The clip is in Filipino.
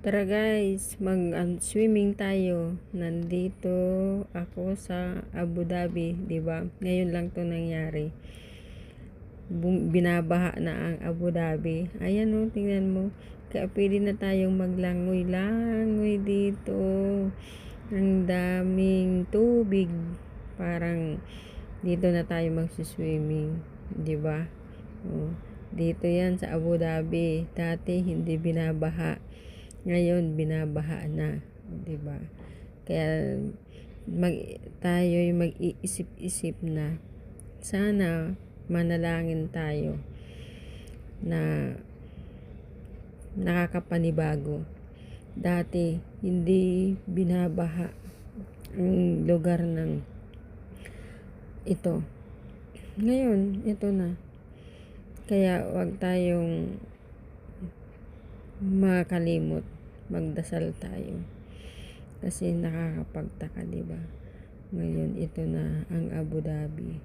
Tara guys, mag-swimming tayo. Nandito ako sa Abu Dhabi, 'di ba? Ngayon lang 'to nangyari. Binabaha na ang Abu Dhabi. Ayan oh, tingnan mo. Kaya pwede na tayong maglangoy-langoy dito. Ang daming tubig. Parang dito na tayo mag-swimming, 'di ba? Oh, dito 'yan sa Abu Dhabi. Dati hindi binabaha. Ngayon binabaha na, 'di ba? Kaya tayo'y mag-iisip-isip na sana manalangin tayo na nakakapanibago. Dati hindi binabaha ang lugar ng ito. Ngayon, ito na. Kaya wag tayong makalimot, magdasal tayo kasi nakakapagtaka, diba? Ngayon ito na ang Abu Dhabi.